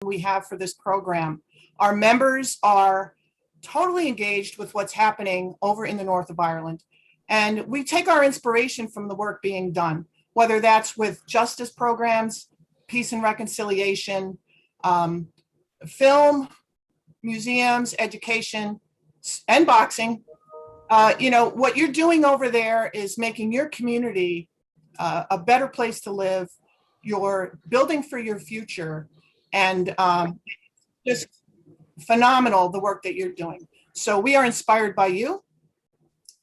we have for this program. Our members are totally engaged with what's happening over in the north of Ireland. And we take our inspiration from the work being done, whether that's with justice programs, peace and reconciliation, film, museums, education, and boxing. What you're doing over there is making your community a better place to live. You're building for your future, and just phenomenal, the work that you're doing. So we are inspired by you.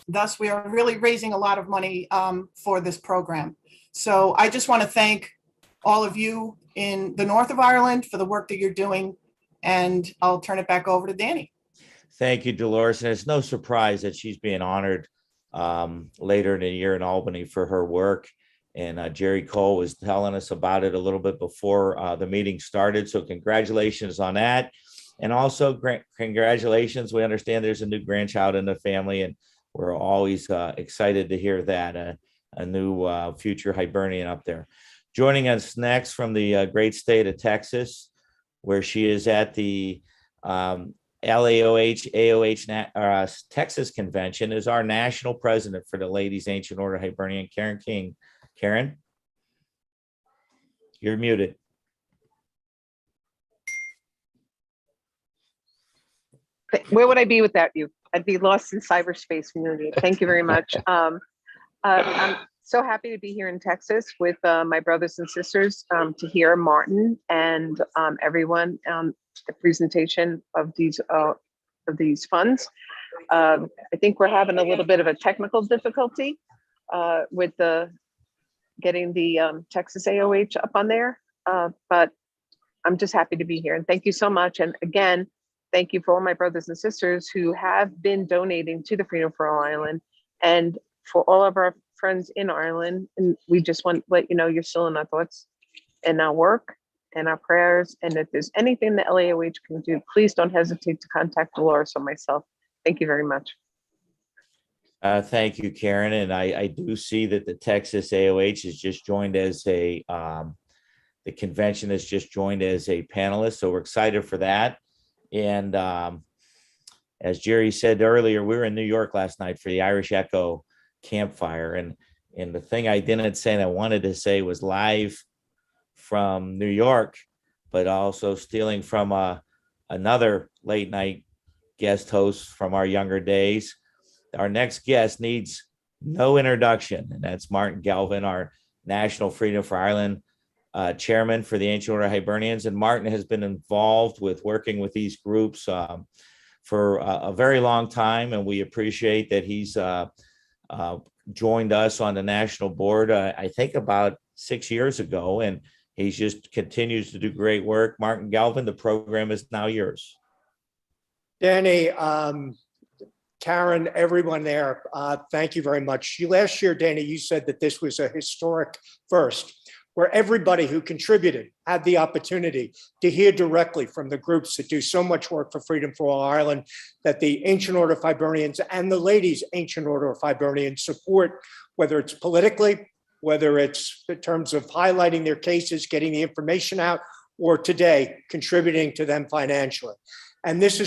Thus, we are really raising a lot of money for this program. So I just want to thank all of you in the north of Ireland for the work that you're doing. And I'll turn it back over to Danny. Thank you, Dolores. And it's no surprise that she's being honored later in the year in Albany for her work. And Jerry Cole was telling us about it a little bit before the meeting started. So congratulations on that. And also congratulations. We understand there's a new grandchild in the family, and we're always excited to hear that, a new future Hibernian up there. Joining us next from the great state of Texas, where she is at the LAOH, AOH Texas Convention, is our national president for the Ladies Ancient Order Hibernian, Karen King. Karen, you're muted. Where would I be without you? I'd be lost in cyberspace community. Thank you very much. I'm so happy to be here in Texas with my brothers and sisters to hear Martin and everyone the presentation of these funds. I think we're having a little bit of a technical difficulty with getting the Texas AOH up on there, but I'm just happy to be here. And thank you so much. And again, thank you for all my brothers and sisters who have been donating to the Freedom for All Ireland, and for all of our friends in Ireland. And we just want to let you know you're still in our thoughts and our work and our prayers. And if there's anything the LAOH can do, please don't hesitate to contact Dolores or myself. Thank you very much. Thank you, Karen. And I do see that the Texas AOH has just joined as the convention has just joined as a panelist. So we're excited for that. And as Jerry said earlier, we were in New York last night for the Irish Echo campfire. And the thing I didn't say and I wanted to say was live from New York, but also stealing from another late night guest host from our younger days. Our next guest needs no introduction, and that's Martin Galvin, our National Freedom for Ireland chairman for the Ancient Order Hibernians. And Martin has been involved with working with these groups for a very long time, and we appreciate that he's joined us on the national board, I think about 6 years ago, and he just continues to do great work. Martin Galvin, the program is now yours. Danny, Karen, everyone there, thank you very much. Last year, Danny, you said that this was a historic first, where everybody who contributed had the opportunity to hear directly from the groups that do so much work for Freedom for All Ireland, that the Ancient Order of Hibernians and the Ladies Ancient Order of Hibernians support, whether it's politically, whether it's in terms of highlighting their cases, getting the information out, or today, contributing to them financially. And this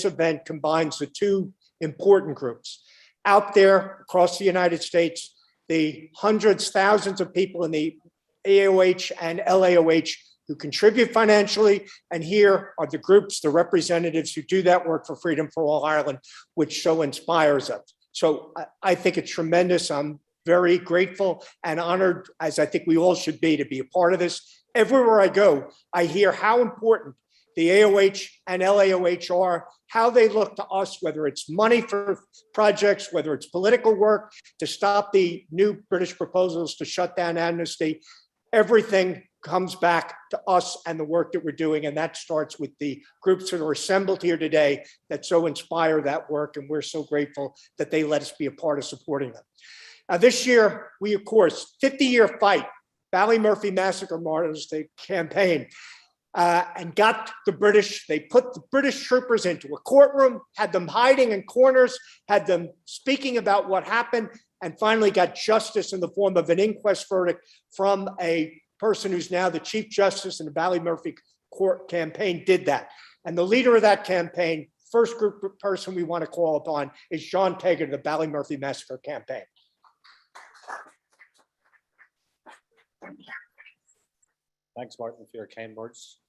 event combines the two important groups. Out there across the United States, the hundreds, thousands of people in the AOH and LAOH who contribute financially, and here are the groups, the representatives who do that work for Freedom for All Ireland, which so inspires us. So I think it's tremendous. I'm very grateful and honored, as I think we all should be, to be a part of this. Everywhere I go, I hear how important the AOH and LAOH are, how they look to us, whether it's money for projects, whether it's political work to stop the new British proposals to shut down Amnesty. Everything comes back to us and the work that we're doing. And that starts with the groups that are assembled here today that so inspire that work. And we're so grateful that they let us be a part of supporting them. Now, this year, we, of course, 50-year fight, Ballymurphy massacre martyrs, the campaign, and got the British, they put the British troopers into a courtroom, had them hiding in corners, had them speaking about what happened, and finally got justice in the form of an inquest verdict from a person who's now the Chief Justice in the Ballymurphy court campaign did that. And the leader of that campaign, first group of person we want to call upon is John Taggart of the Ballymurphy Massacre campaign. Thanks, Martin, for your kind words.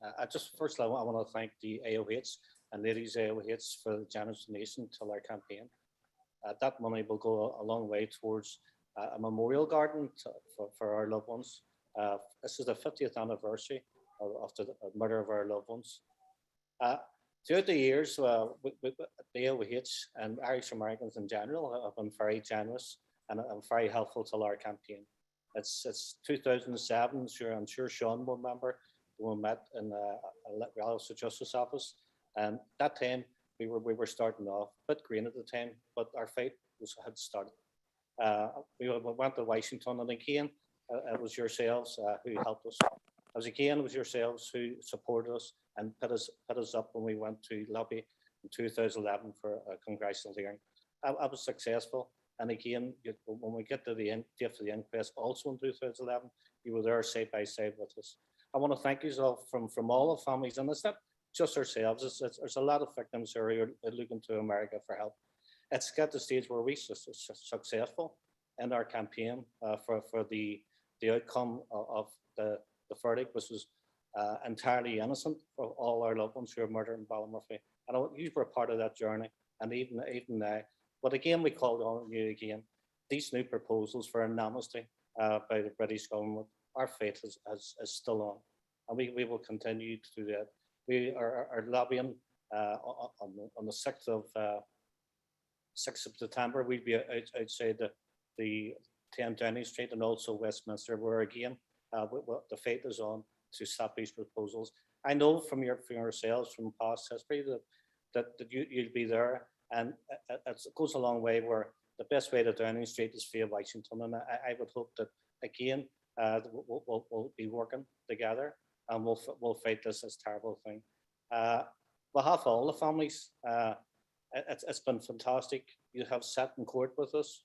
First, I want to thank the AOH and ladies AOH for the generous donation to our campaign. That money will go a long way towards a memorial garden for our loved ones. This is the 50th anniversary of the murder of our loved ones. Throughout the years, the AOH and Irish Americans in general have been very generous and very helpful to our campaign. It's 2007, I'm sure Sean will remember, we met in the Office Justice Office, and that time we were starting off a bit green at the time, but our fight had started. We went to Washington, and again, it was yourselves who helped us. It was yourselves who supported us and put us up when we went to lobby in 2011 for a congressional hearing. I was successful. And again, when we get to the date of the inquest, also in 2011, you were there side by side with us. I want to thank you all from all the families, and it's not just ourselves. There's a lot of victims who are looking to America for help. It's got to the stage where we're successful in our campaign for the outcome of the verdict, which was entirely innocent for all our loved ones who were murdered in Ballymurphy. And you were part of that journey, and even now. But again, we called on you again. These new proposals for an amnesty by the British government, our faith is still on, and we will continue to do that. We are lobbying on the 6th of September. We'll be outside the 10 Downing Street and also Westminster, where again the faith is on to stop these proposals. I know from yourselves from past history that you'll be there. And it goes a long way where the best way to Downing Street is via Washington. And I would hope that, again, we'll be working together and we'll fight this terrible thing. On behalf of all the families, it's been fantastic. You have sat in court with us.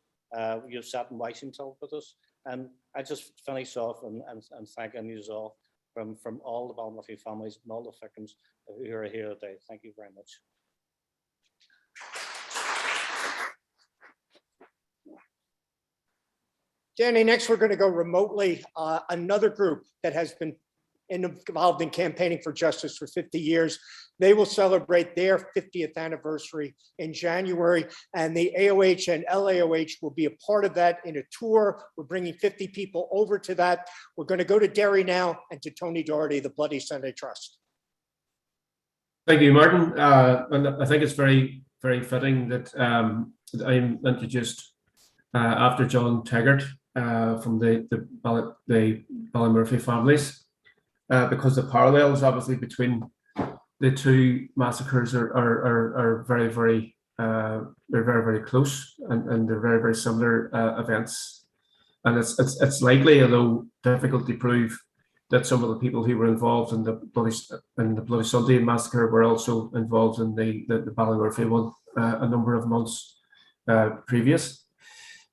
You've sat in Washington with us. And I just finish off and thanking you all from all the Ballymurphy families and all the victims who are here today. Thank you very much. Danny, next we're going to go remotely. Another group that has been involved in campaigning for justice for 50 years. They will celebrate their 50th anniversary in January, and the AOH and LAOH will be a part of that in a tour. We're bringing 50 people over to that. We're going to go to Derry now and to Tony Doherty, the Bloody Sunday Trust. Thank you, Martin. And I think it's very, very fitting that I'm introduced after John Taggart from the Ballymurphy families, because the parallels obviously between the two massacres are very, very, they're very, very close, and they're very, very similar events. And it's likely, although difficult to prove, that some of the people who were involved in the Bloody Sunday massacre were also involved in the Ballymurphy one a number of months previous.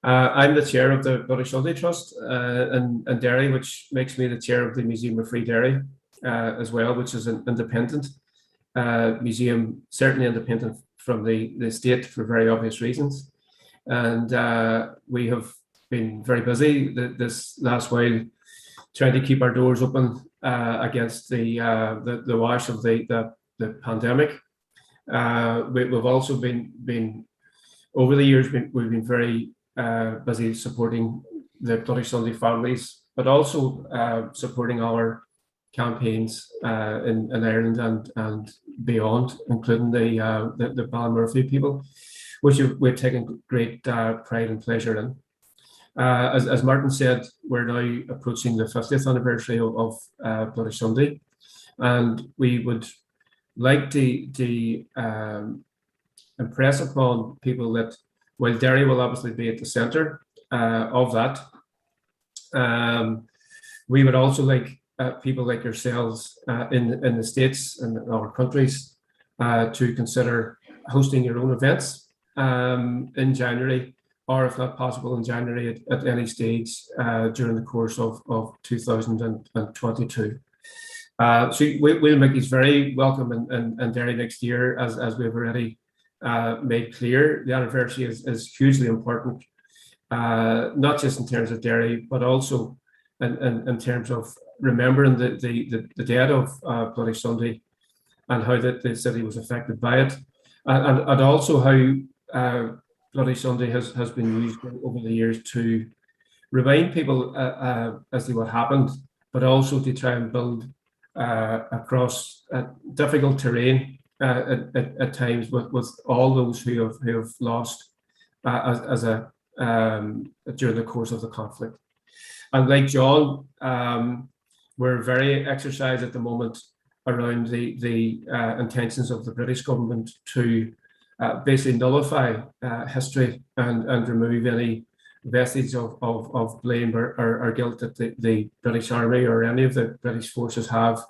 I'm the chair of the Bloody Sunday Trust in Derry, which makes me the chair of the Museum of Free Derry as well, which is an independent museum, certainly independent from the state for very obvious reasons. And we have been very busy this last while trying to keep our doors open against the wash of the pandemic. We've also been over the years, we've been very busy supporting the Bloody Sunday families, but also supporting our campaigns in Ireland and beyond, including the Ballymurphy people, which we've taken great pride and pleasure in. As Martin said, we're now approaching the 50th anniversary of Bloody Sunday, and we would like to impress upon people that while Derry will obviously be at the centre of that, we would also like people like yourselves in the States and in our countries to consider hosting your own events in January, or if not possible in January at any stage during the course of 2022. So we'll make these very welcome in Derry next year, as we've already made clear. The anniversary is hugely important, not just in terms of Derry, but also in terms of remembering the dead of Bloody Sunday and how the city was affected by it, and also how Bloody Sunday has been used over the years to remind people as to what happened, but also to try and build across difficult terrain at times with all those who have lost during the course of the conflict. And like John, we're very exercised at the moment around the intentions of the British government to basically nullify history and remove any vestige of blame or guilt that the British Army or any of the British forces have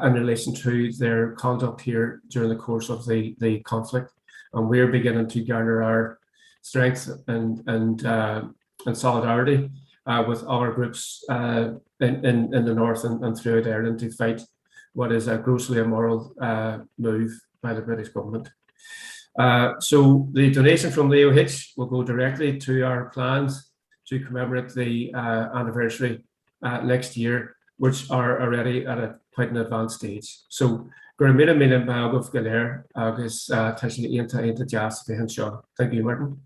in relation to their conduct here during the course of the conflict. And we're beginning to garner our strength and solidarity with other groups in the north and throughout Ireland to fight what is a grossly immoral move by the British government. So the donation from the AOH will go directly to our plans to commemorate the anniversary next year, which are already at quite an advanced stage. So, thank you, Martin.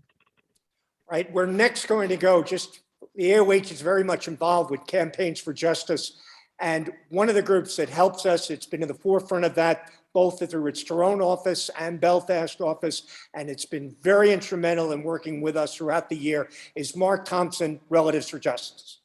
Right, we're next going to go, the AOH is very much involved with Campaigns for Justice. And one of the groups that helps us, it's been in the forefront of that, both through its Tyrone office and Belfast office, and it's been very instrumental in working with us throughout the year, is Mark Thompson, Relatives for Justice.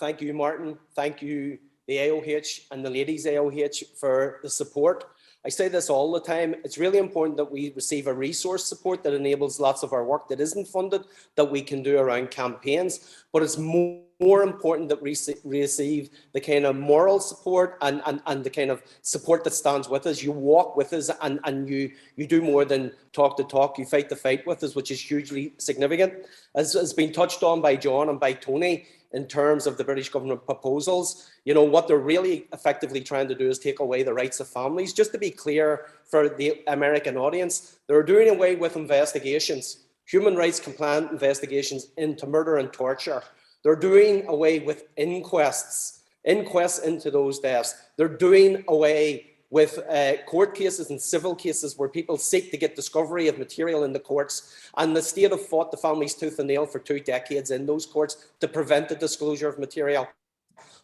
Thank you, Martin. Thank you, the AOH and the Ladies AOH, for the support. I say this all the time. It's really important that we receive a resource support that enables lots of our work that isn't funded, that we can do around campaigns. But it's more important that we receive the kind of moral support and the kind of support that stands with us. You walk with us and you do more than talk the talk. You fight the fight with us, which is hugely significant. As has been touched on by John and by Tony, in terms of the British government proposals, you know, what they're really effectively trying to do is take away the rights of families. Just to be clear for the American audience, they're doing away with investigations, human rights compliant investigations into murder and torture. They're doing away with inquests into those deaths. They're doing away with court cases and civil cases where people seek to get discovery of material in the courts, and the state have fought the families tooth and nail for 2 decades in those courts to prevent the disclosure of material.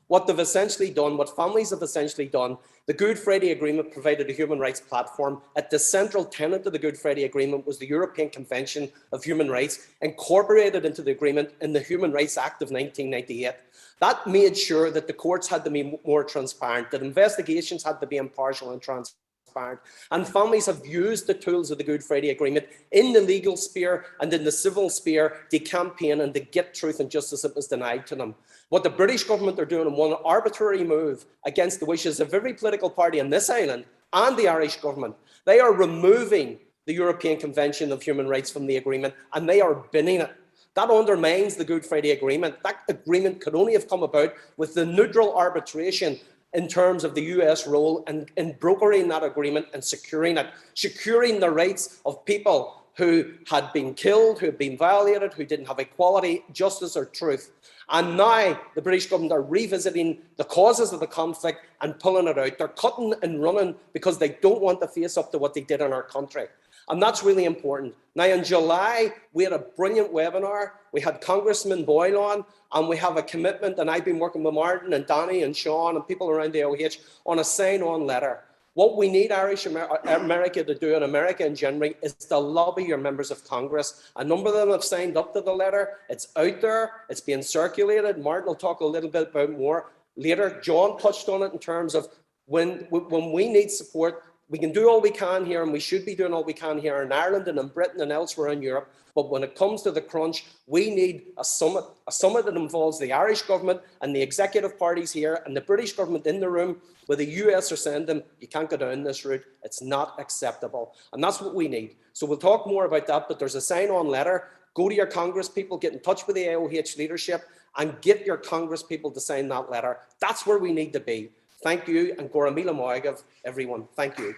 What they've essentially done, what families have essentially done, the Good Friday Agreement provided a human rights platform. At the central tenet of the Good Friday Agreement was the European Convention of Human Rights, incorporated into the agreement in the Human Rights Act of 1998. That made sure that the courts had to be more transparent, that investigations had to be impartial and transparent. And families have used the tools of the Good Friday Agreement in the legal sphere and in the civil sphere to campaign and to get truth and justice that was denied to them. What the British government are doing in one arbitrary move against the wishes of every political party in this island and the Irish government, they are removing the European Convention of Human Rights from the agreement, and they are binning it. That undermines the Good Friday Agreement. That agreement could only have come about with the neutral arbitration in terms of the US role in brokering that agreement and securing it, securing the rights of people who had been killed, who had been violated, who didn't have equality, justice or truth. And now the British government are revisiting the causes of the conflict and pulling it out. They're cutting and running because they don't want to face up to what they did in our country. And that's really important. Now, in July, we had a brilliant webinar. We had Congressman Boyle on, and we have a commitment, and I've been working with Martin and Danny and Sean and people around the OH on a sign-on letter. What we need America to do, and America in general, is to lobby your members of Congress. A number of them have signed up to the letter. It's out there. It's being circulated. Martin will talk a little bit about more later. John touched on it in terms of when we need support, we can do all we can here, and we should be doing all we can here in Ireland and in Britain and elsewhere in Europe. But when it comes to the crunch, we need a summit that involves the Irish government and the executive parties here and the British government in the room, where the US are saying to them, you can't go down this route. It's not acceptable. And that's what we need. So we'll talk more about that, but there's a sign-on letter Go to your Congress people, get in touch with the AOH leadership and get your Congress people to sign that letter. That's where we need to be. Thank you, and Gora Mila Moagav, everyone. Thank you.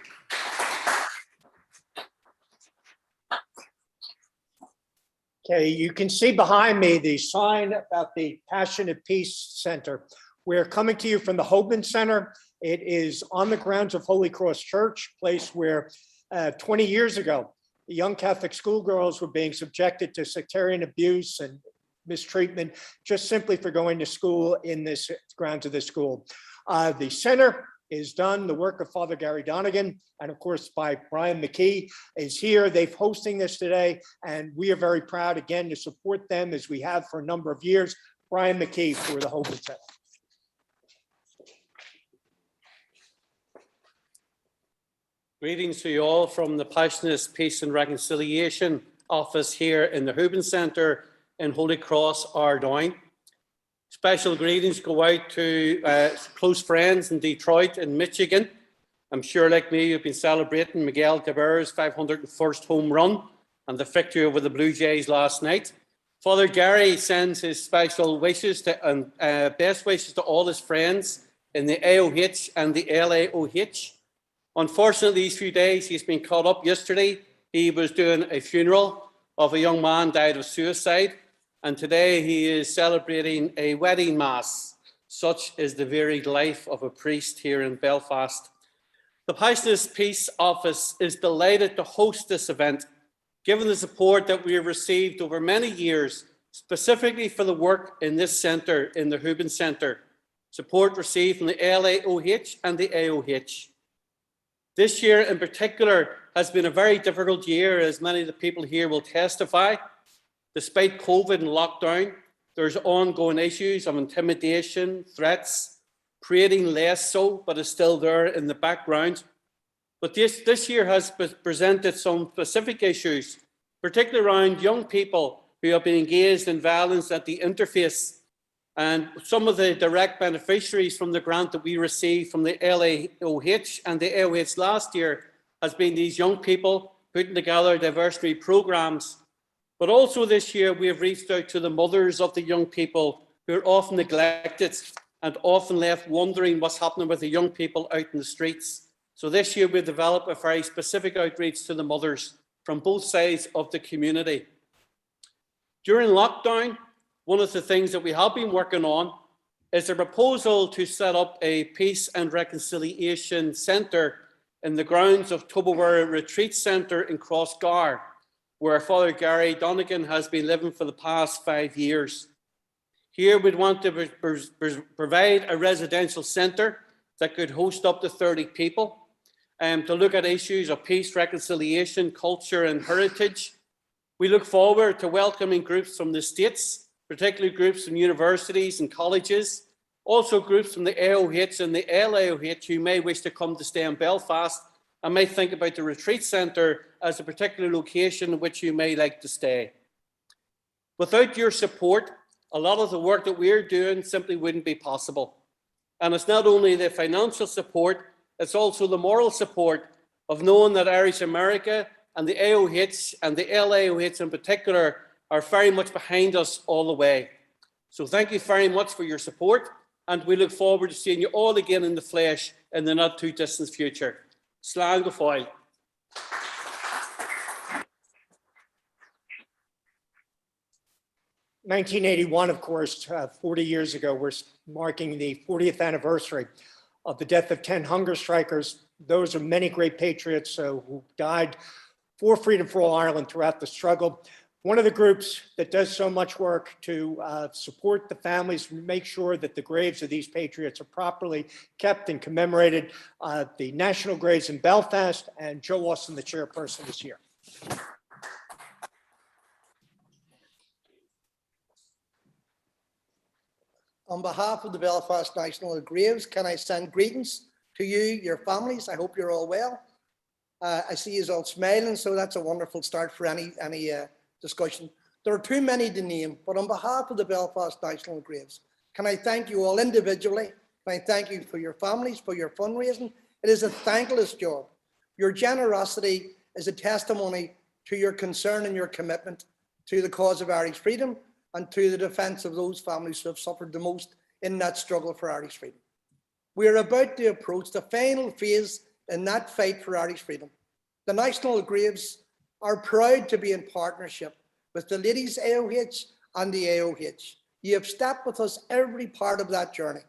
Okay, you can see behind me the sign about the Passionate Peace Center. We're coming to you from the Hoban Center. It is on the grounds of Holy Cross Church, place where 20 years ago, the young Catholic schoolgirls were being subjected to sectarian abuse and mistreatment just simply for going to school in this grounds of the school. The center is done. The work of Father Gary Donegan, and of course by Brian McKee, is here. They're hosting this today, and we are very proud again to support them as we have for a number of years. Brian McKee for the Hoban Center. Greetings to you all from the Passionate Peace and Reconciliation office here in the Hoban Centre in Holy Cross, Ardoyne. Special greetings go out to close friends in Detroit and Michigan. I'm sure, like me, you've been celebrating Miguel Cabrera's 501st home run and the victory over the Blue Jays last night. Father Gary sends his special wishes and best wishes to all his friends in the AOH and the LAOH. Unfortunately, these few days, he's been caught up. Yesterday, he was doing a funeral of a young man died of suicide. And today he is celebrating a wedding mass. Such is the varied life of a priest here in Belfast. The Passionate Peace Office is delighted to host this event, given the support that we have received over many years, specifically for the work in this centre, in the Hoban Centre. Support received from the LAOH and the AOH. This year in particular has been a very difficult year, as many of the people here will testify. Despite COVID and lockdown, there's ongoing issues of intimidation, threats, creating less so, but is still there in the background. But this year has presented some specific issues, particularly around young people who have been engaged in violence at the interface. And some of the direct beneficiaries from the grant that we received from the LAOH and the AOH last year has been these young people putting together diversity programs. But also this year, we have reached out to the mothers of the young people who are often neglected and often left wondering what's happening with the young people out in the streets. So this year, we've developed a very specific outreach to the mothers from both sides of the community. During lockdown, one of the things that we have been working on is a proposal to set up a Peace and Reconciliation Centre in the grounds of Tubberware Retreat Centre in Crossgar, where Father Gary Donegan has been living for the past 5 years. Here we'd want to provide a residential centre that could host up to 30 people to look at issues of peace, reconciliation, culture and heritage. We look forward to welcoming groups from the States, particularly groups from universities and colleges, also groups from the AOH and the LAOH who may wish to come to stay in Belfast and may think about the retreat centre as a particular location in which you may like to stay. Without your support, a lot of the work that we're doing simply wouldn't be possible. And it's not only the financial support, it's also the moral support of knowing that Irish America and the AOH and the LAOH in particular are very much behind us all the way. So thank you very much for your support, and we look forward to seeing you all again in the flesh in the not too distant future. Slán go fóill. 1981, of course, 40 years ago, we're marking the 40th anniversary of the death of 10 hunger strikers. Those are many great patriots who died for freedom for all Ireland throughout the struggle. One of the groups that does so much work to support the families, make sure that the graves of these patriots are properly kept and commemorated, the National Graves in Belfast, and Joe Austin, the chairperson, is here. On behalf of the Belfast National Graves, can I send greetings to you, your families? I hope you're all well. I see you all smiling, so that's a wonderful start for any discussion. There are too many to name, but on behalf of the Belfast National Graves, can I thank you all individually? Can I thank you for your families, for your fundraising? It is a thankless job. Your generosity is a testimony to your concern and your commitment to the cause of Irish freedom and to the defence of those families who have suffered the most in that struggle for Irish freedom. We are about to approach the final phase in that fight for Irish freedom. The National Graves are proud to be in partnership with the Ladies AOH and the AOH. You have stepped with us every part of that journey,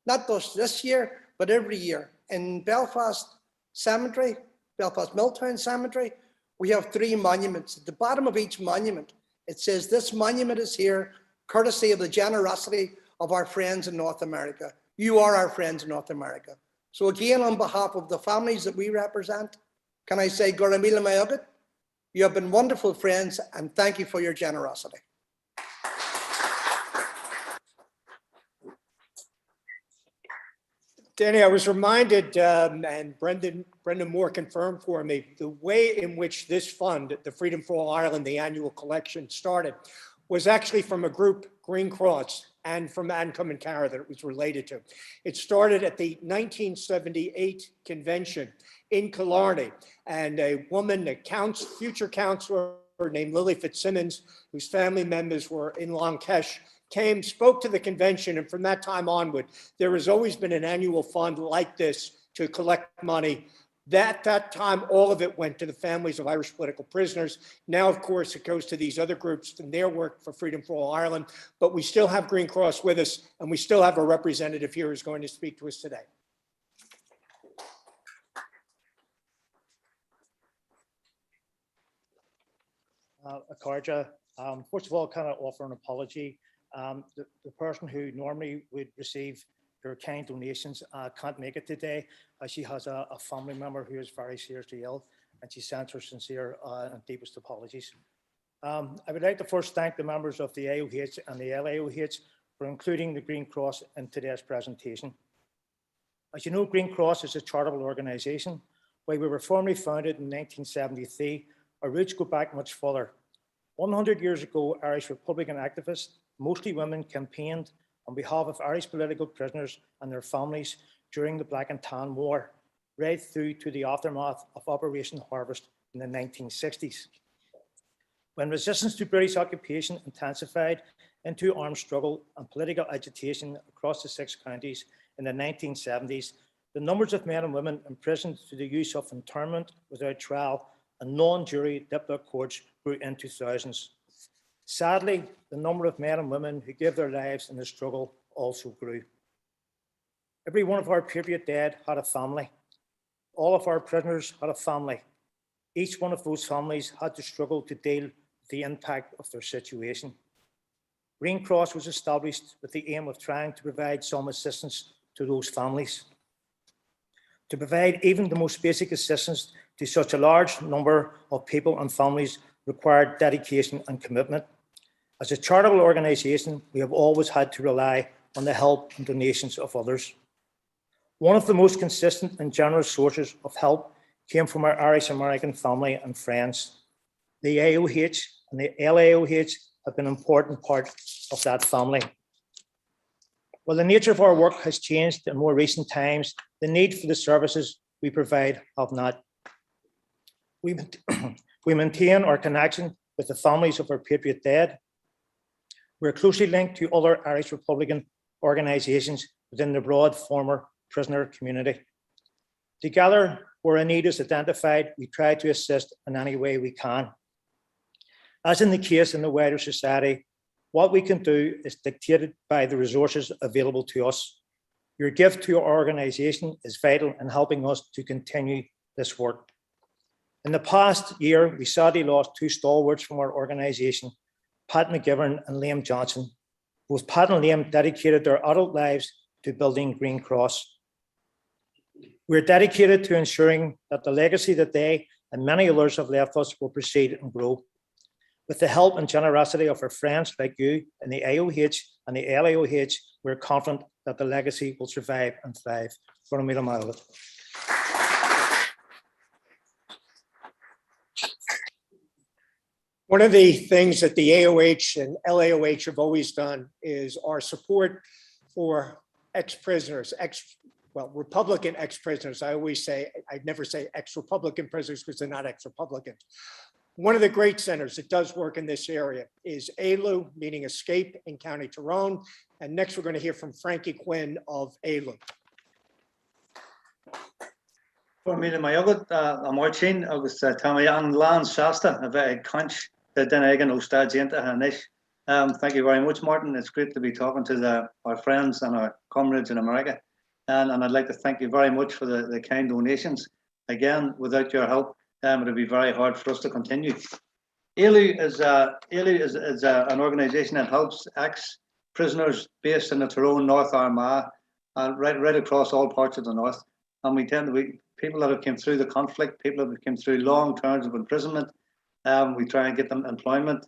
not just this year, but every year. In Belfast Cemetery, Belfast Milltown Cemetery, we have 3 monuments. At the bottom of each monument, it says, "This monument is here courtesy of the generosity of our friends in North America." You are our friends in North America. So again, on behalf of the families that we represent, can I say, Goramila Mayogat, you have been wonderful friends, and thank you for your generosity. Danny, I was reminded, and Brendan Moore confirmed for me, the way in which this fund, the Freedom for All Ireland, the annual collection started, was actually from a group, Green Cross, and from Ancome and Cara that it was related to. It started at the 1978 convention in Killarney, and a woman, future councillor named Lily Fitzsimmons, whose family members were in Lankesh, came, spoke to the convention, and from that time onward, there has always been an annual fund like this to collect money. That time, all of it went to the families of Irish political prisoners. Now, of course, it goes to these other groups and their work for Freedom for All Ireland, but we still have Green Cross with us, and we still have a representative here who's going to speak to us today. Akarja, first of all, can I offer an apology? The person who normally would receive your kind donations can't make it today. She has a family member who is very seriously ill, and she sends her sincere and deepest apologies. I would like to first thank the members of the AOH and the LAOH for including the Green Cross in today's presentation. As you know, Green Cross is a charitable organisation. While we were formally founded in 1973, our roots go back much further. 100 years ago, Irish Republican activists, mostly women, campaigned on behalf of Irish political prisoners and their families during the Black and Tan War, right through to the aftermath of Operation Harvest in the 1960s. When resistance to British occupation intensified into armed struggle and political agitation across the 6 counties in the 1970s, the numbers of men and women imprisoned through the use of internment without trial and non-jury diplomatic courts grew into thousands. Sadly, the number of men and women who gave their lives in the struggle also grew. Every one of our patriot dead had a family. All of our prisoners had a family. Each one of those families had to struggle to deal with the impact of their situation. Green Cross was established with the aim of trying to provide some assistance to those families. To provide even the most basic assistance to such a large number of people and families required dedication and commitment. As a charitable organisation, we have always had to rely on the help and donations of others. One of the most consistent and generous sources of help came from our Irish American family and friends. The AOH and the LAOH have been an important part of that family. While the nature of our work has changed in more recent times, the need for the services we provide have not. We maintain our connection with the families of our patriot dead. We're closely linked to other Irish Republican organisations within the broad former prisoner community. Together, where a need is identified, we try to assist in any way we can. As in the case in the wider society, what we can do is dictated by the resources available to us. Your gift to our organisation is vital in helping us to continue this work. In the past year, we sadly lost 2 stalwarts from our organisation, Pat McGivern and Liam Johnson. Both Pat and Liam dedicated their adult lives to building Green Cross. We're dedicated to ensuring that the legacy that they and many others have left us will proceed and grow. With the help and generosity of our friends like you in the AOH and the LAOH, we're confident that the legacy will survive and thrive. One of the things that the AOH and LAOH have always done is our support for ex-prisoners, Republican ex-prisoners. I always say, I never say ex-Republican prisoners because they're not ex-Republicans. One of the great centers that does work in this area is ALU, meaning Escape in County Tyrone. And next we're going to hear from Frankie Quinn of ALU. For me, my other, I'm watching. I was telling you, I'm Lance Shasta, a very conch that then I can understand into thank you very much, Martin. It's great to be talking to our friends and our comrades in America. And I'd like to thank you very much for the kind donations. Again, without your help, it would be very hard for us to continue. ALU is an organisation that helps ex-prisoners based in the Tyrone, North Armagh, right across all parts of the North. And we tend to be people that have come through the conflict, people that have come through long terms of imprisonment. We try and get them employment,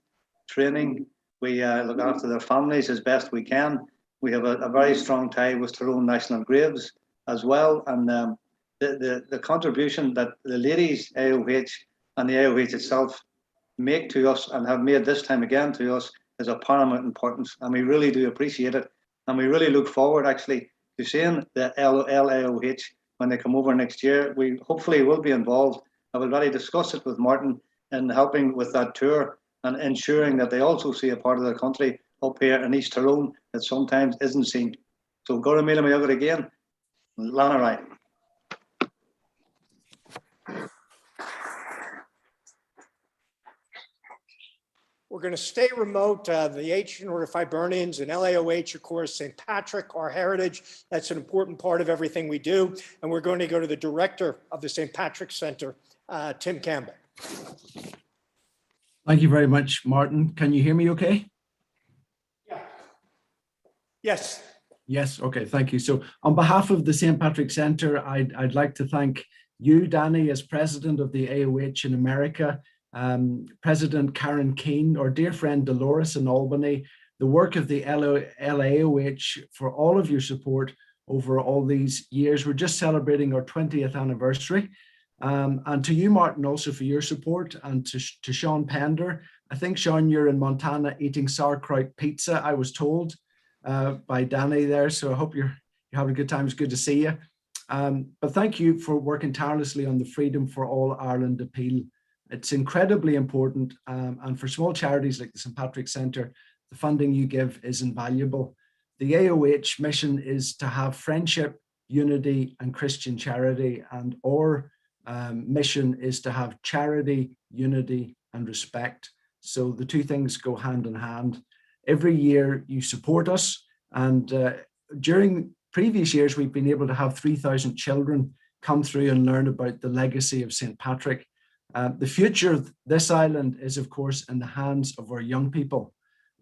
training. We look after their families as best we can. We have a very strong tie with Tyrone National Graves as well. And the contribution that the ladies AOH and the AOH itself make to us and have made this time again to us is of paramount importance. And we really do appreciate it. And we really look forward actually to seeing the LAOH when they come over next year. We hopefully will be involved. I've already discussed it with Martin in helping with that tour and ensuring that they also see a part of the country up here in East Tyrone that sometimes isn't seen. So Gora Mila Mayoga again, Lana Rai. We're going to stay remote. The Ancient Order of Hibernians and LAOH, of course, St. Patrick, our heritage. That's an important part of everything we do. And we're going to go to the director of the St. Patrick Center, Tim Campbell. Thank you very much, Martin. Can you hear me okay? Yeah. Yes. Yes, okay, thank you. So on behalf of the St. Patrick Center, I'd like to thank you, Danny, as president of the AOH in America, President Karen Keane, our dear friend Dolores in Albany, the work of the LAOH for all of your support over all these years. We're just celebrating our 20th anniversary. And to you, Martin, also for your support, and to Sean Pender. I think, Sean, you're in Montana eating sauerkraut pizza, I was told by Danny there. So I hope you're having a good time. It's good to see you. But thank you for working tirelessly on the Freedom for All Ireland appeal. It's incredibly important. And for small charities like the St. Patrick Centre, the funding you give is invaluable. The AOH mission is to have friendship, unity, and Christian charity. And our mission is to have charity, unity, and respect. So the two things go hand in hand. Every year you support us, and during previous years we've been able to have 3,000 children come through and learn about the legacy of St. Patrick. The future of this island is, of course, in the hands of our young people,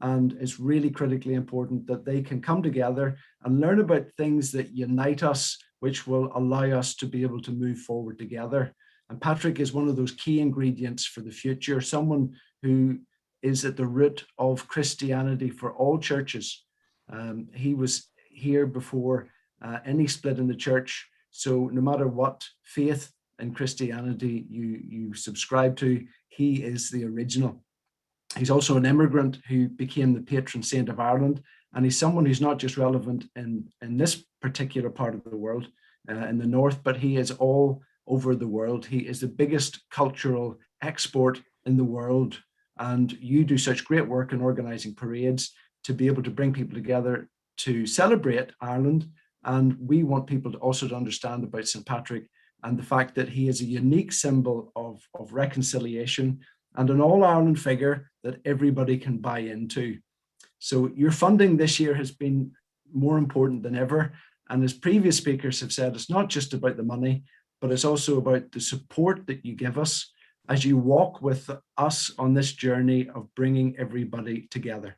and it's really critically important that they can come together and learn about things that unite us, which will allow us to be able to move forward together. And Patrick is one of those key ingredients for the future, someone who is at the root of Christianity for all churches. He was here before any split in the church. So no matter what faith in Christianity you subscribe to, he is the original. He's also an immigrant who became the patron saint of Ireland. And he's someone who's not just relevant in this particular part of the world, in the north, but he is all over the world. He is the biggest cultural export in the world. And you do such great work in organizing parades to be able to bring people together to celebrate Ireland. And we want people to also to understand about St. Patrick and the fact that he is a unique symbol of reconciliation and an all-Ireland figure that everybody can buy into. So your funding this year has been more important than ever. And as previous speakers have said, it's not just about the money, but it's also about the support that you give us as you walk with us on this journey of bringing everybody together.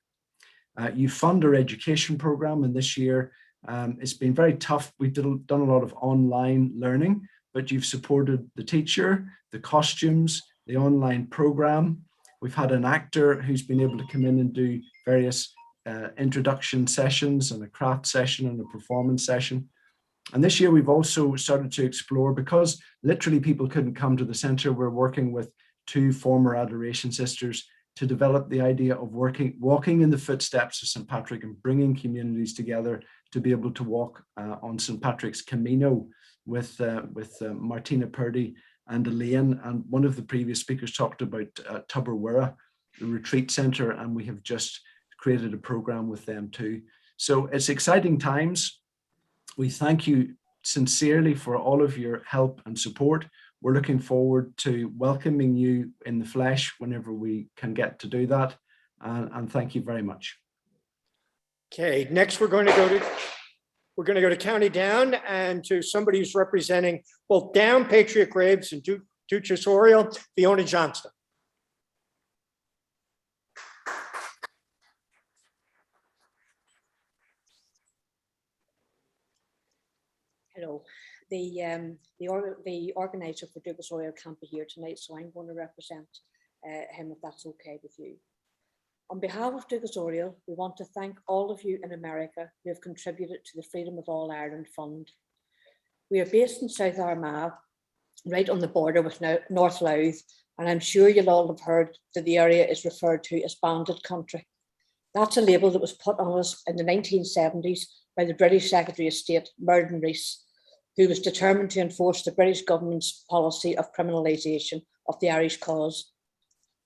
You fund our education program, and this year it's been very tough. We've done a lot of online learning, but you've supported the teacher, the costumes, the online program. We've had an actor who's been able to come in and do various introduction sessions and a craft session and a performance session. And this year we've also started to explore, because literally people couldn't come to the centre, we're working with 2 former Adoration sisters to develop the idea of walking in the footsteps of St. Patrick and bringing communities together to be able to walk on St. Patrick's Camino with Martina Purdy and Elaine, and one of the previous speakers talked about Tubberwurra, the retreat centre, and we have just created a program with them too. So it's exciting times. We thank you sincerely for all of your help and support. We're looking forward to welcoming you in the flesh whenever we can get to do that. And thank you very much. Okay, next we're going to go to County Down and to somebody who's representing both Down Patriot Graves and Duchess Oriel, Fiona Johnston. Hello. The organizer for Duchess Oriel can't be here tonight, so I'm going to represent him, if that's okay with you. On behalf of Duchess Oriel, we want to thank all of you in America who have contributed to the Freedom of All Ireland Fund. We are based in South Armagh, right on the border with North Louth, and I'm sure you'll all have heard that the area is referred to as Bandit Country. That's a label that was put on us in the 1970s by the British Secretary of State, Mervyn Rees, who was determined to enforce the British government's policy of criminalisation of the Irish cause.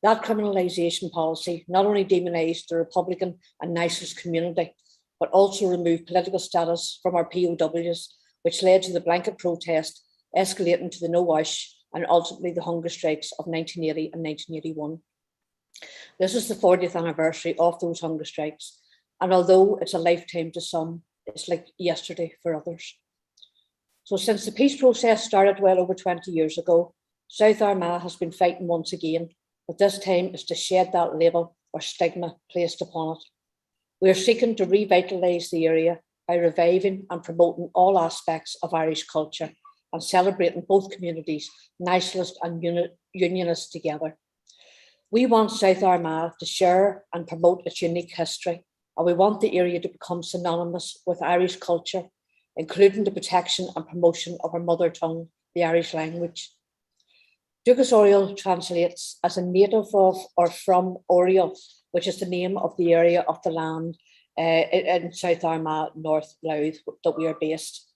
That criminalisation policy not only demonised the Republican and nationalist community, but also removed political status from our POWs, which led to the blanket protest, escalating to the No Wash and ultimately the hunger strikes of 1980 and 1981. This is the 40th anniversary of those hunger strikes, and although it's a lifetime to some, it's like yesterday for others. So since the peace process started well over 20 years ago, South Armagh has been fighting once again, but this time is to shed that label or stigma placed upon it. We are seeking to revitalise the area by reviving and promoting all aspects of Irish culture and celebrating both communities, nationalist and unionist, together. We want South Armagh to share and promote its unique history, and we want the area to become synonymous with Irish culture, including the protection and promotion of our mother tongue, the Irish language. Duchess Oriel translates as a native of or from Oriel, which is the name of the area of the land in South Armagh, North Louth, that we are based.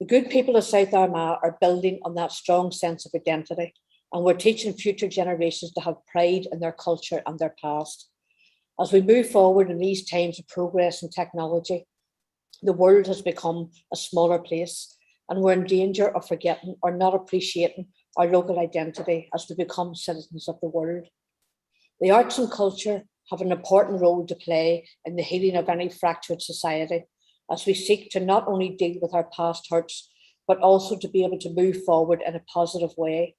The good people of South Armagh are building on that strong sense of identity, and we're teaching future generations to have pride in their culture and their past. As we move forward in these times of progress and technology, the world has become a smaller place, and we're in danger of forgetting or not appreciating our local identity as we become citizens of the world. The arts and culture have an important role to play in the healing of any fractured society, as we seek to not only deal with our past hurts, but also to be able to move forward in a positive way.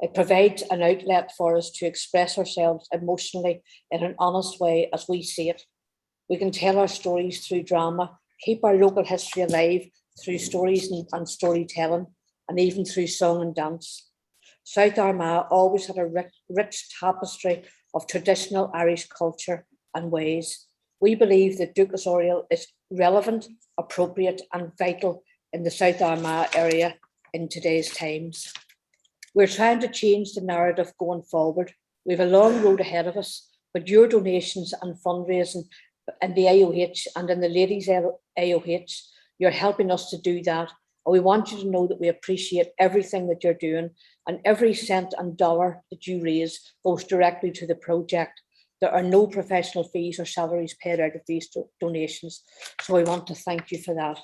It provides an outlet for us to express ourselves emotionally in an honest way as we see it. We can tell our stories through drama, keep our local history alive through stories and storytelling, and even through song and dance. South Armagh always had a rich tapestry of traditional Irish culture and ways. We believe that Duchess Oriel is relevant, appropriate, and vital in the South Armagh area in today's times. We're trying to change the narrative going forward. We have a long road ahead of us, but your donations and fundraising in the AOH and in the Ladies AOH, you're helping us to do that. And we want you to know that we appreciate everything that you're doing, and every cent and dollar that you raise goes directly to the project. There are no professional fees or salaries paid out of these donations. So I want to thank you for that.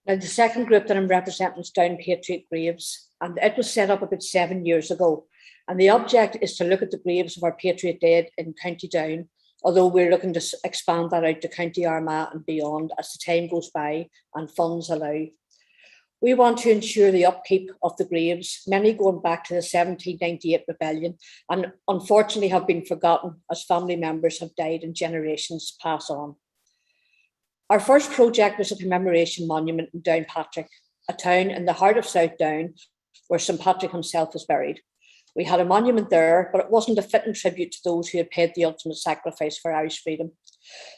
Now, the second group that I'm representing is Down Patriot Graves, and it was set up about 7 years ago. And the object is to look at the graves of our Patriot dead in County Down, although we're looking to expand that out to County Armagh and beyond as the time goes by and funds allow. We want to ensure the upkeep of the graves, many going back to the 1798 rebellion, and unfortunately have been forgotten as family members have died and generations pass on. Our first project was a commemoration monument in Downpatrick, a town in the heart of South Down where St. Patrick himself was buried. We had a monument there, but it wasn't a fitting tribute to those who had paid the ultimate sacrifice for Irish freedom.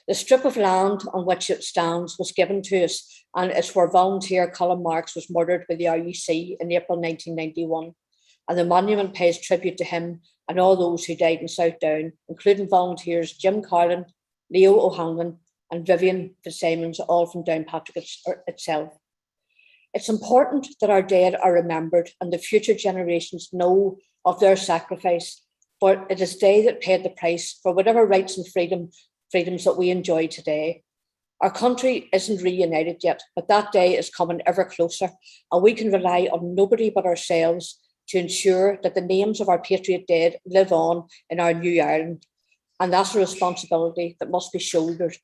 The strip of land on which it stands was given to us, and it's where volunteer Colin Marks was murdered by the RUC in April 1991. And the monument pays tribute to him and all those who died in South Down, including volunteers Jim Carlin, Leo O'Hanlon, and Vivian Fitzsimons, all from Downpatrick itself. It's important that our dead are remembered and the future generations know of their sacrifice, for it is they that paid the price for whatever rights and freedoms that we enjoy today. Our country isn't reunited yet, but that day is coming ever closer, and we can rely on nobody but ourselves to ensure that the names of our patriot dead live on in our new Ireland, and that's a responsibility that must be shouldered.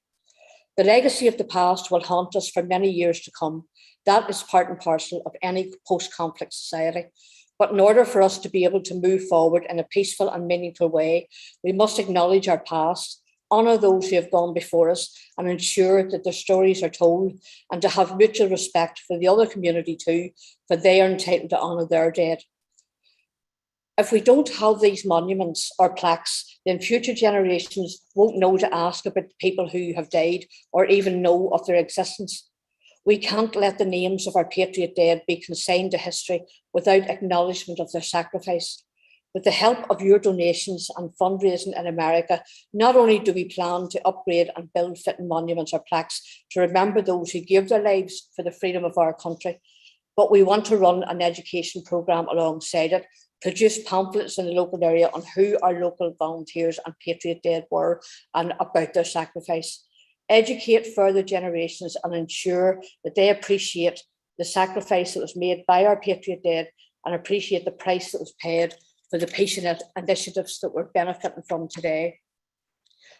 The legacy of the past will haunt us for many years to come. That is part and parcel of any post-conflict society. But in order for us to be able to move forward in a peaceful and meaningful way, we must acknowledge our past, honour those who have gone before us, and ensure that their stories are told, and to have mutual respect for the other community too, for they are entitled to honour their dead. If we don't have these monuments or plaques, then future generations won't know to ask about the people who have died or even know of their existence. We can't let the names of our patriot dead be consigned to history without acknowledgement of their sacrifice. With the help of your donations and fundraising in America, not only do we plan to upgrade and build fitting monuments or plaques to remember those who gave their lives for the freedom of our country, but we want to run an education programme alongside it, produce pamphlets in the local area on who our local volunteers and patriot dead were and about their sacrifice. Educate further generations and ensure that they appreciate the sacrifice that was made by our patriot dead and appreciate the price that was paid for the peace initiatives that we're benefiting from today.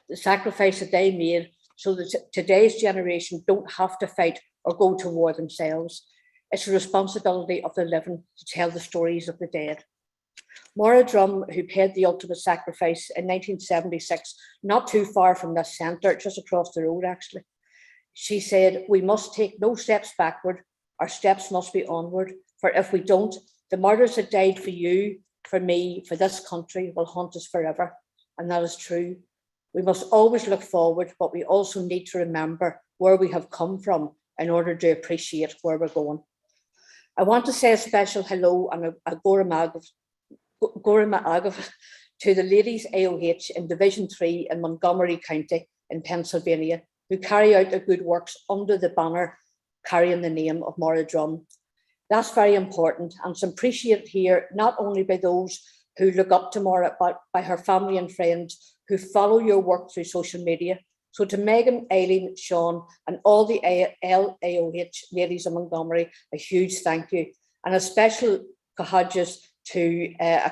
The sacrifice that they made so that today's generation don't have to fight or go to war themselves. It's a responsibility of the living to tell the stories of the dead. Maura Drum, who paid the ultimate sacrifice in 1976, not too far from this centre, just across the road actually, she said, "We must take no steps backward, our steps must be onward, for if we don't, the martyrs that died for you, for me, for this country will haunt us forever." And that is true. We must always look forward, but we also need to remember where we have come from in order to appreciate where we're going. I want to say a special hello and a Gora Magav to the Ladies AOH in Division 3 in Montgomery County in Pennsylvania, who carry out their good works under the banner carrying the name of Maura Drum. That's very important, and it's appreciated here not only by those who look up to Maura, but by her family and friends who follow your work through social media. So to Megan, Aileen, Sean, and all the LAOH ladies in Montgomery, a huge thank you. And a special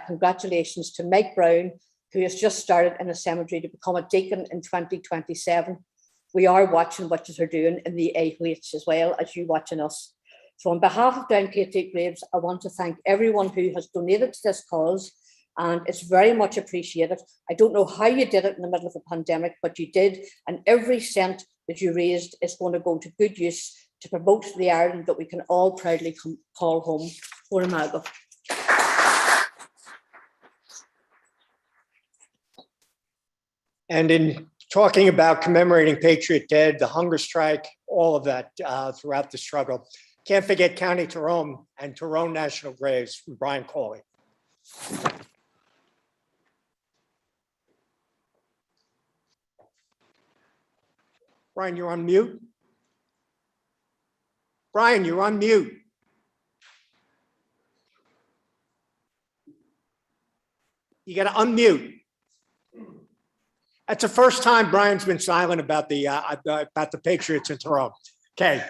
congratulations to Mike Brown, who has just started in a cemetery to become a deacon in 2027. We are watching what you're doing in the AOH as well as you watching us. So on behalf of Down Patriot Graves, I want to thank everyone who has donated to this cause, and it's very much appreciated. I don't know how you did it in the middle of a pandemic, but you did, and every cent that you raised is going to go to good use to promote the Ireland that we can all proudly call home. Gora Magav. And in talking about commemorating Patriot Dead, the hunger strike, all of that throughout the struggle, can't forget County Tyrone and Tyrone National Graves from Brian Cawley. Brian, you're on mute. Brian, you're on mute. You got to unmute. That's the first time Brian's been silent about the Patriots in Tyrone. Okay.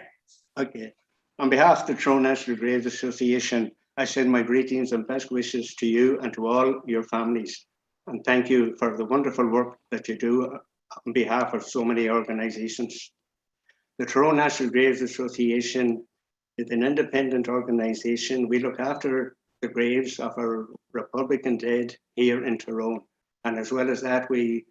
Okay. On behalf of the Tyrone National Graves Association, I send my greetings and best wishes to you and to all your families. And thank you for the wonderful work that you do on behalf of so many organizations. The Tyrone National Graves Association is an independent organization. We look after the graves of our Republican dead here in Tyrone. And as well as that, we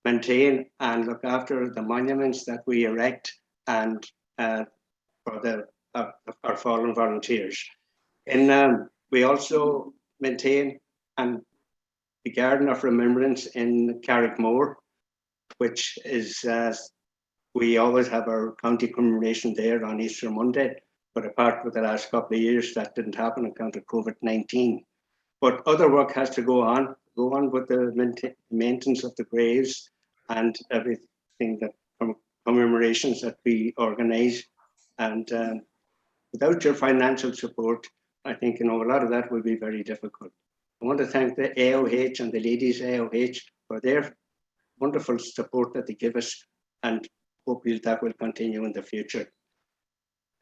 maintain and look after the monuments that we erect and for our fallen volunteers. And we also maintain the Garden of Remembrance in Carrickmore, which is, we always have our county commemoration there on Easter Monday, but apart from the last couple of years, that didn't happen on account of COVID-19. But other work has to go on with the maintenance of the graves and everything that commemorates commemorations that we organise. And without your financial support, I think, a lot of that would be very difficult. I want to thank the AOH and the ladies AOH for their wonderful support that they give us, and hopefully that will continue in the future.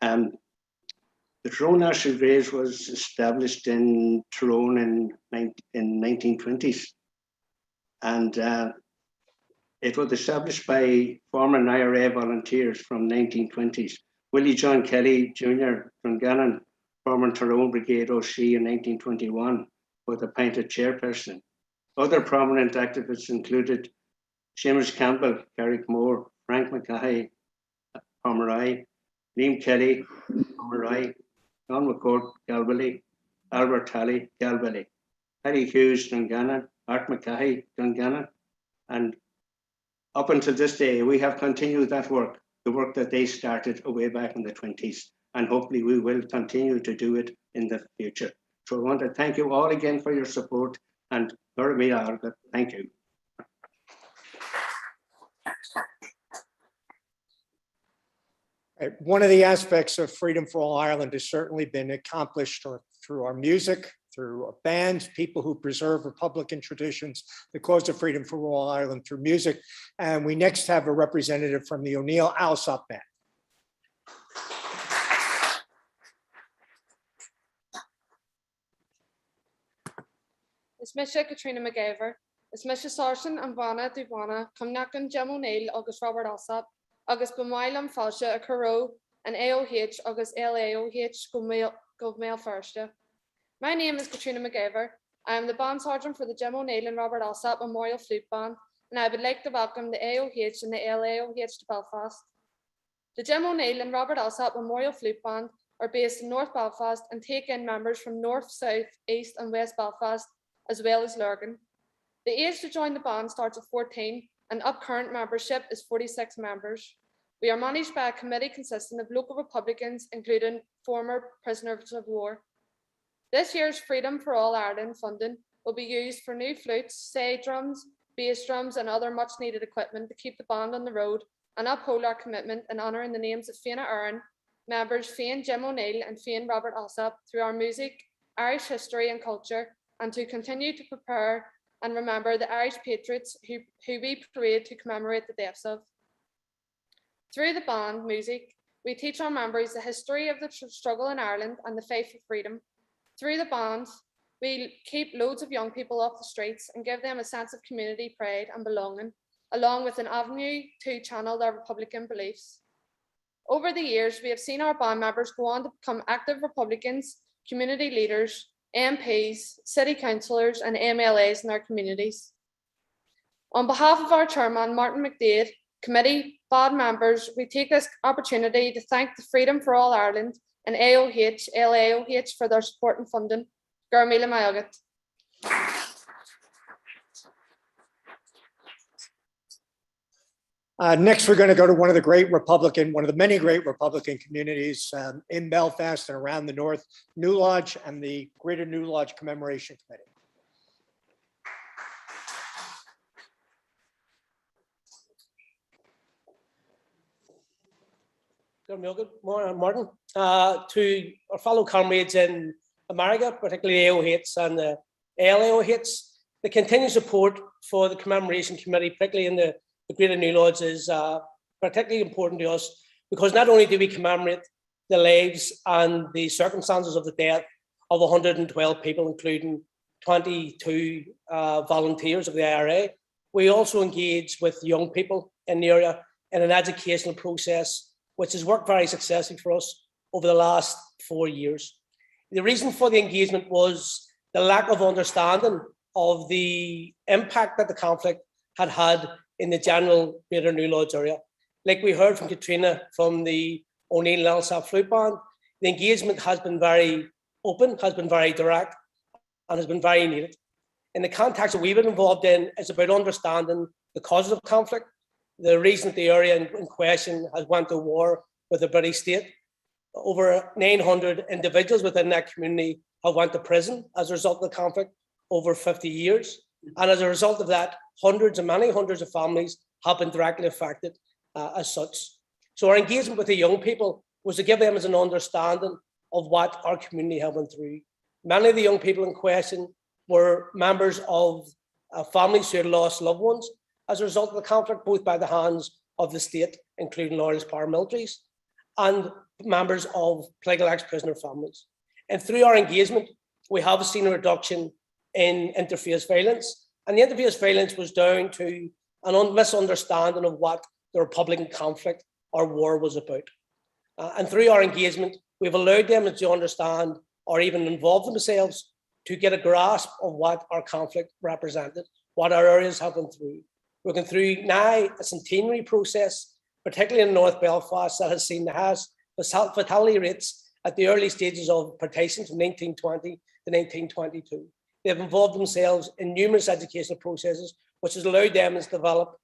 The Tyrone National Graves was established in Tyrone in 1920s, and it was established by former IRA volunteers from 1920s. Willie John Kelly Jr. from Gannon, former Tyrone Brigade OC in 1921, was appointed chairperson. Other prominent activists included Seamus Campbell, Carrick Moore, Frank McCahey, Pomeroy, Liam Kelly, Pomeroy, John McCourt, Galway, Albert Talley, Galway, Harry Hughes, Dungannon, Art McCahey, Dungannon, and up until this day, we have continued that work, the work that they started way back in the 20s, and hopefully we will continue to do it in the future. So I want to thank you all again for your support, and thank you. One of the aspects of Freedom for All Ireland has certainly been accomplished through our music, through our bands, people who preserve Republican traditions, the cause of freedom for all Ireland through music. And we next have a representative from the O'Neill Alsop Band. Is Misha Katrina McGaver, is Misha Sarson and Vana Dubana, Cumnacan Jim O'Neill, August Robert Alsop, August Bamailam Falsha, a Caro, and AOH, August LAOH, Govmail Firsta. My name is Katrina McGaver. I am the band sergeant for the Jim O'Neill and Robert Alsop Memorial Flute Band, and I would like to welcome the AOH and the LAOH to Belfast. The Jim O'Neill and Robert Alsop Memorial Flute Band are based in North Belfast and take in members from North, South, East and West Belfast, as well as Lurgan. The age to join the band starts at 14, and up current membership is 46 members. We are managed by a committee consisting of local Republicans, including former prisoners of war. This year's Freedom for All Ireland funding will be used for new flutes, side drums, bass drums and other much needed equipment to keep the band on the road and uphold our commitment in honouring the names of Fianna Aaron, members Fianna Jim O'Neill and Fianna Robert Alsop through our music, Irish history and culture, and to continue to prepare and remember the Irish patriots who we parade to commemorate the deaths of. Through the band music, we teach our members the history of the struggle in Ireland and the fight for freedom. Through the band, we keep loads of young people off the streets and give them a sense of community pride and belonging, along with an avenue to channel their Republican beliefs. Over the years, we have seen our band members go on to become active Republicans, community leaders, MPs, city councillors and MLAs in their communities. On behalf of our chairman, Martin McDade, committee, band members, we take this opportunity to thank the Freedom for All Ireland and AOH, LAOH for their support and funding. Garmila Mayogat. Next, we're going to go to one of the many great Republican communities in Belfast and around the North, New Lodge and the Greater New Lodge Commemoration Committee. Good morning, Martin. To our fellow comrades in America, particularly AOH and the LAOH, the continued support for the Commemoration Committee, particularly in the Greater New Lodge, is particularly important to us because not only do we commemorate the lives and the circumstances of the death of 112 people, including 22 volunteers of the IRA, we also engage with young people in the area in an educational process which has worked very successfully for us over the last 4 years. The reason for the engagement was the lack of understanding of the impact that the conflict had had in the general Greater New Lodge area. Like we heard from Katrina from the O'Neill and Alsop Flute Band, the engagement has been very open, has been very direct, and has been very needed. In the context that we've been involved in, it's about understanding the causes of conflict, the reason that the area in question has went to war with the British state. Over 900 individuals within that community have went to prison as a result of the conflict over 50 years. And as a result of that, many hundreds of families have been directly affected as such. So our engagement with the young people was to give them an understanding of what our community had went through. Many of the young people in question were members of families who had lost loved ones as a result of the conflict, both by the hands of the state, including loyalist paramilitaries, and members of political ex-prisoner families. And through our engagement, we have seen a reduction in interface violence. And the interface violence was down to an misunderstanding of what the Republican conflict or war was about. And through our engagement, we've allowed them to understand or even involve themselves to get a grasp of what our conflict represented, what our areas have been through. We're going through now a centenary process, particularly in North Belfast, that has seen the highest fatality rates at the early stages of partition from 1920 to 1922. They've involved themselves in numerous educational processes, which has allowed them to develop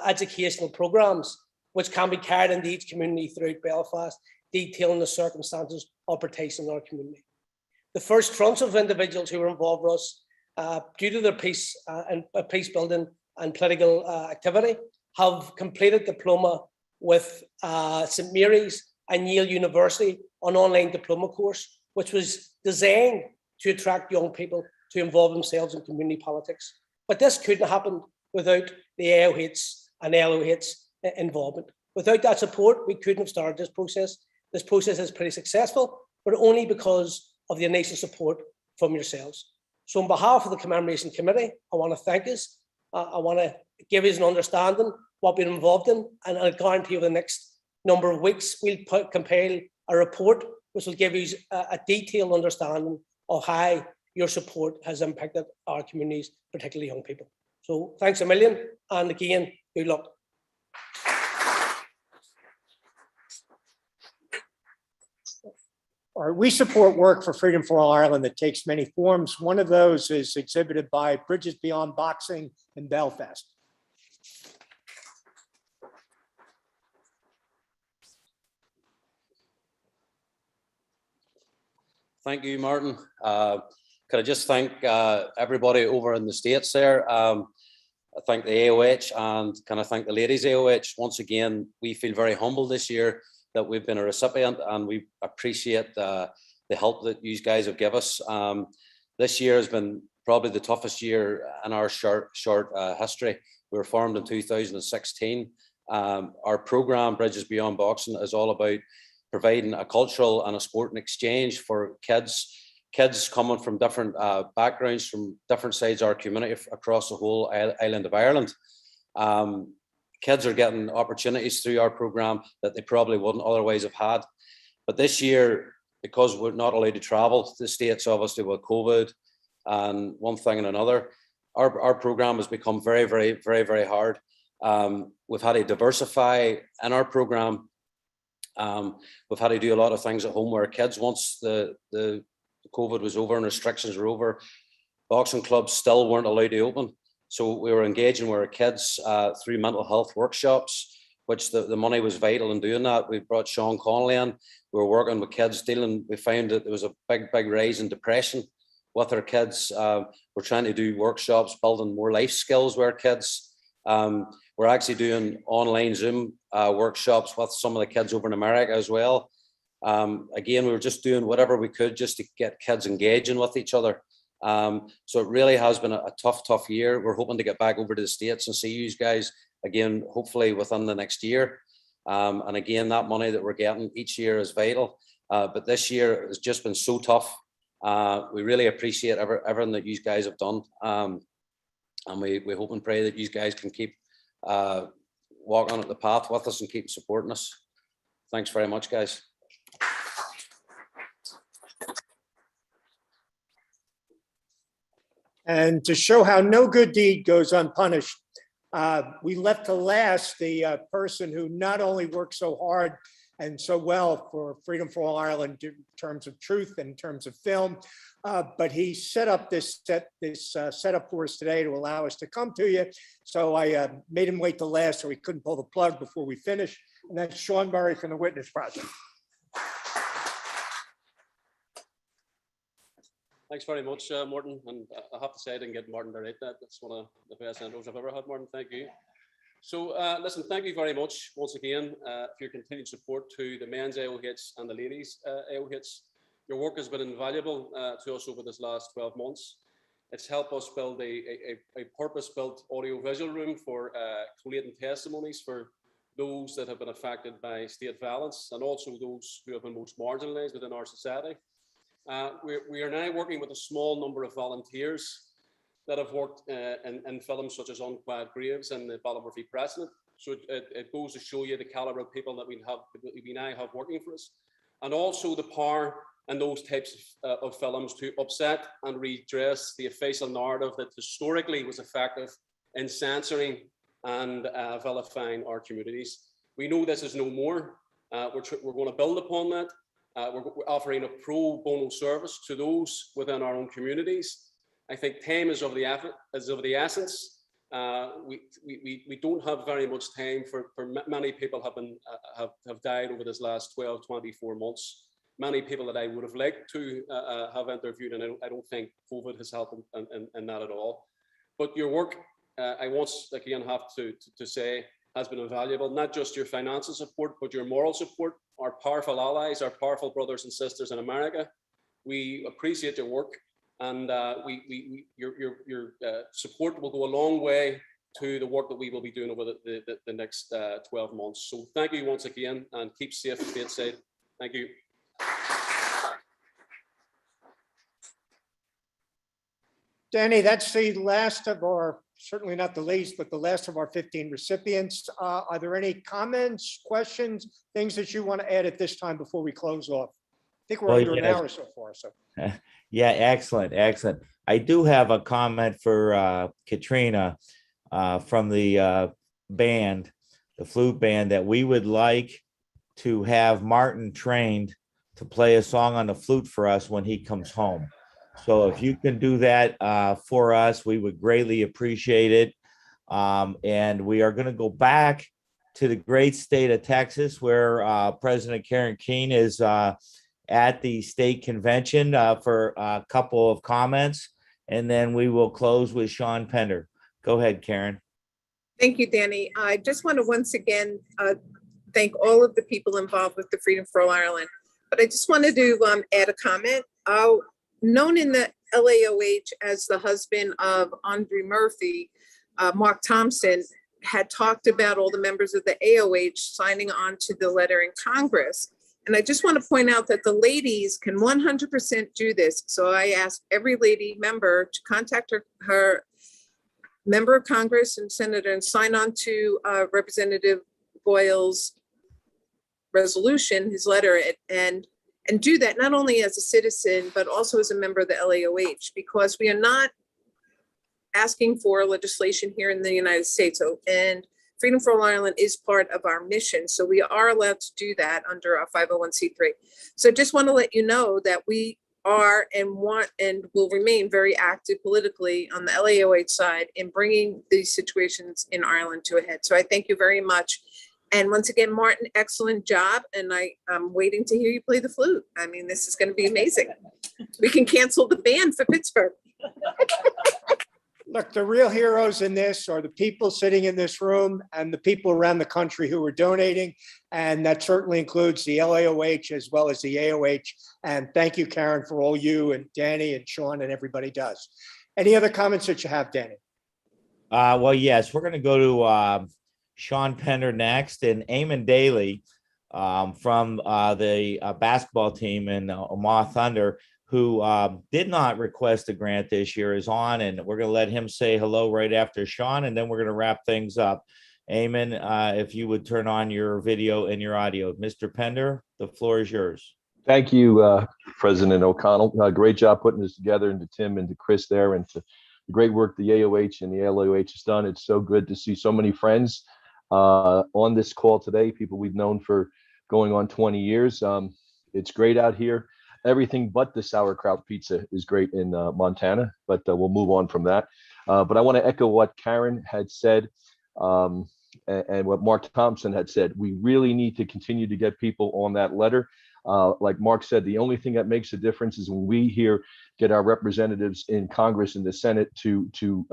educational programs, which can be carried into each community throughout Belfast, detailing the circumstances of partition in our community. The first tranche of individuals who were involved with us, due to their peace building and political activity, have completed diploma with St Mary's and Yale University on online diploma course, which was designed to attract young people to involve themselves in community politics. But this couldn't happen without the AOH and LOH involvement. Without that support, we couldn't have started this process. This process is pretty successful, but only because of the initial support from yourselves. So on behalf of the Commemoration Committee, I want to thank us. I want to give us an understanding what we're involved in, and I guarantee over the next number of weeks, we'll compile a report which will give you a detailed understanding of how your support has impacted our communities, particularly young people. So thanks a million, and again, good luck. All right, we support work for Freedom for All Ireland that takes many forms. One of those is exhibited by Bridges Beyond Boxing in Belfast. Thank you, Martin. Could I just thank everybody over in the States there? I thank the AOH, and can I thank the ladies AOH? Once again, we feel very humbled this year that we've been a recipient, and we appreciate the help that you guys have given us. This year has been probably the toughest year in our short history. We were formed in 2016. Our program, Bridges Beyond Boxing, is all about providing a cultural and a sporting exchange for kids coming from different backgrounds, from different sides of our community across the whole island of Ireland. Kids are getting opportunities through our program that they probably wouldn't otherwise have had. But this year, because we're not allowed to travel to the States, obviously with COVID and one thing and another, our program has become very, very, very, very hard. We've had to diversify in our program. We've had to do a lot of things at home where kids, once the COVID was over and restrictions were over, boxing clubs still weren't allowed to open. So we were engaging with our kids through mental health workshops, which the money was vital in doing that. We brought Sean Connolly in. We were working with kids dealing. We found that there was a big rise in depression with our kids. We're trying to do workshops, building more life skills with our kids. We're actually doing online Zoom workshops with some of the kids over in America as well. Again, we were just doing whatever we could just to get kids engaging with each other. So it really has been a tough year. We're hoping to get back over to the States and see you guys again, hopefully within the next year. And again, that money that we're getting each year is vital. But this year has just been so tough. We really appreciate everything that you guys have done. And we hope and pray that you guys can keep walking on the path with us and keep supporting us. Thanks very much, guys. And to show how no good deed goes unpunished, we left to last the person who not only worked so hard and so well for Freedom for All Ireland in terms of truth and in terms of film, but he set up this setup for us today to allow us to come to you. So I made him wait till last so he couldn't pull the plug before we finish. And that's Sean Murray from the Witness Project. Thanks very much, Martin. And I have to say, I didn't get Martin to write that. That's one of the best intros I've ever had, Martin. Thank you. So listen, thank you very much once again for your continued support to the men's AOH and the ladies AOH. Your work has been invaluable to us over this last 12 months. It's helped us build a purpose-built audio-visual room for collating testimonies for those that have been affected by state violence and also those who have been most marginalised within our society. We are now working with a small number of volunteers that have worked in films such as Unquiet Graves and the Ballymurphy precedent. So it goes to show you the caliber of people that we now have working for us, and also the power and those types of films to upset and redress the official narrative that historically was effective in censoring and vilifying our communities. We know this is no more. We're going to build upon that. We're offering a pro bono service to those within our own communities. I think time is of the essence. We don't have very much time for many people have died over this last 12, 24 months. Many people that I would have liked to have interviewed, and I don't think COVID has helped in that at all. But your work, I once again have to say, has been invaluable. Not just your financial support, but your moral support, our powerful allies, our powerful brothers and sisters in America. We appreciate your work, and your support will go a long way to the work that we will be doing over the next 12 months. So thank you once again, and keep safe stateside. Thank you. Danny, that's the last of our, certainly not the least, but the last of our 15 recipients. Are there any comments, questions, things that you want to add at this time before we close off? I think we're under an hour so far. So. Yeah, excellent, excellent. I do have a comment for Katrina from the band, the flute band, that we would like to have Martin trained to play a song on the flute for us when he comes home. So if you can do that for us, we would greatly appreciate it. And we are going to go back to the great state of Texas, where President Karen Keene is at the state convention for a couple of comments. And then we will close with Sean Pender. Go ahead, Karen. Thank you, Danny. I just want to once again thank all of the people involved with the Freedom for All Ireland. But I just wanted to add a comment. Known in the LAOH as the husband of Andre Murphy, Mark Thompson had talked about all the members of the AOH signing on to the letter in Congress. And I just want to point out that the ladies can 100% do this. So I ask every lady member to contact her member of Congress and senator and sign on to Representative Boyle's resolution, his letter, and do that not only as a citizen, but also as a member of the LAOH, because we are not asking for legislation here in the United States. So, and Freedom for All Ireland is part of our mission. So we are allowed to do that under our 501c3. So just want to let you know that we are and want and will remain very active politically on the LAOH side in bringing these situations in Ireland to a head. So I thank you very much. And once again, Martin, excellent job. And I'm waiting to hear you play the flute. I mean, this is going to be amazing. We can cancel the band for Pittsburgh. Look, the real heroes in this are the people sitting in this room and the people around the country who are donating. And that certainly includes the LAOH as well as the AOH. And thank you, Karen, for all you and Danny and Sean and everybody does. Any other comments that you have, Danny? Well, yes, we're going to go to Sean Pender next, and Eamon Daly from the basketball team in Omaha Thunder, who did not request a grant this year, is on, and we're going to let him say hello right after Sean, and then we're going to wrap things up. Eamon, if you would turn on your video and your audio. Mr. Pender, the floor is yours. Thank you, President O'Connell. Great job putting this together, and to Tim and to Chris there, and to the great work the AOH and the LAOH has done. It's so good to see so many friends on this call today, people we've known for going on 20 years. It's great out here. Everything but the sauerkraut pizza is great in Montana, but we'll move on from that. But I want to echo what Karen had said and what Mark Thompson had said. We really need to continue to get people on that letter. Like Mark said, the only thing that makes a difference is when we here get our representatives in Congress and the Senate to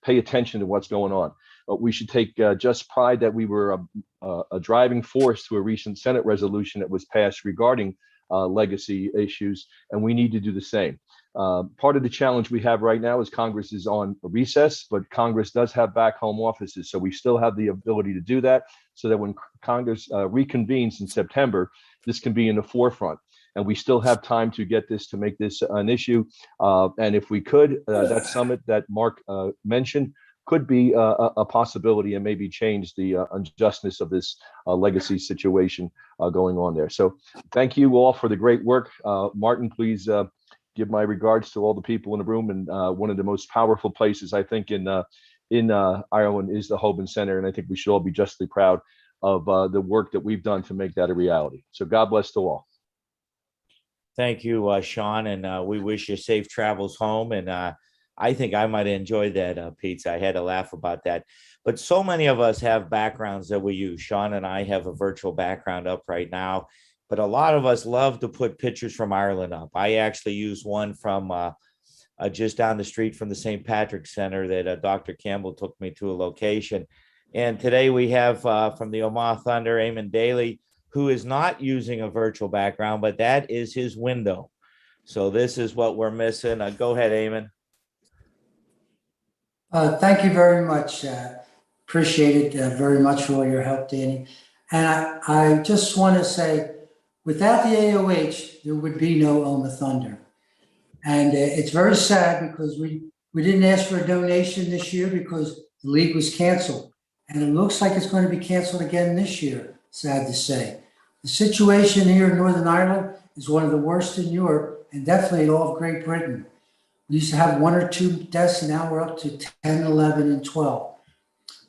pay attention to what's going on. we should take just pride that we were a driving force to a recent Senate resolution that was passed regarding legacy issues, and we need to do the same. Part of the challenge we have right now is Congress is on recess, but Congress does have back home offices. So we still have the ability to do that so that when Congress reconvenes in September, this can be in the forefront. And we still have time to get this, to make this an issue. And if we could, that summit that Mark mentioned could be a possibility and maybe change the unjustness of this legacy situation going on there. So thank you all for the great work. Martin, please give my regards to all the people in the room. And one of the most powerful places, I think, in Ireland is the Hoban Center. And I think we should all be justly proud of the work that we've done to make that a reality. So God bless to all. Thank you, Sean, and we wish you safe travels home. And I think I might enjoy that pizza. I had to laugh about that. But so many of us have backgrounds that we use. Sean and I have a virtual background up right now, but a lot of us love to put pictures from Ireland up. I actually use one from just down the street from the St. Patrick's Center that Dr. Campbell took me to a location. And today we have from the Omagh Thunder, Eamon Daly, who is not using a virtual background, but that is his window. So this is what we're missing. Go ahead, Eamon. Thank you very much. Appreciate it very much for all your help, Danny. And I just want to say, without the AOH, there would be no Omagh Thunder. And it's very sad because we didn't ask for a donation this year because the league was canceled. And it looks like it's going to be canceled again this year, sad to say. The situation here in Northern Ireland is one of the worst in Europe and definitely in all of Great Britain. We used to have 1 or 2 deaths, and now we're up to 10, 11, and 12.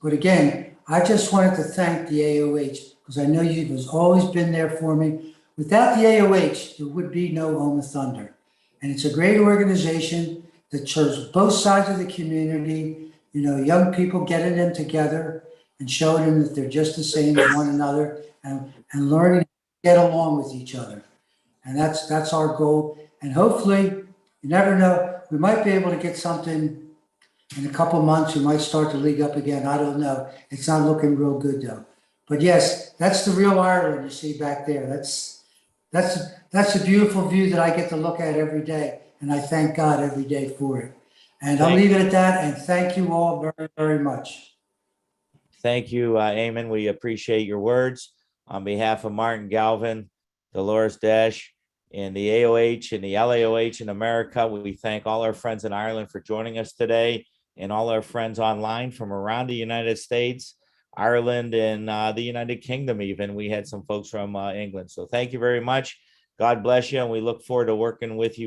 But again, I just wanted to thank the AOH because I know you've always been there for me. Without the AOH, there would be no Omagh Thunder. And it's a great organization that serves both sides of the community, you know, young people getting them together and showing them that they're just the same as one another and learning to get along with each other. And that's our goal. And hopefully, you never know, we might be able to get something in a couple of months. We might start the league up again. I don't know. It's not looking real good though. But yes, that's the real Ireland you see back there. That's a beautiful view that I get to look at every day. And I thank God every day for it. And I'll leave it at that. And thank you all very, very much. Thank you, Eamon. We appreciate your words. On behalf of Martin Galvin, Dolores Dash, and the AOH and the LAOH in America, we thank all our friends in Ireland for joining us today and all our friends online from around the United States, Ireland, and the United Kingdom even. We had some folks from England. So thank you very much. God bless you, and we look forward to working with you.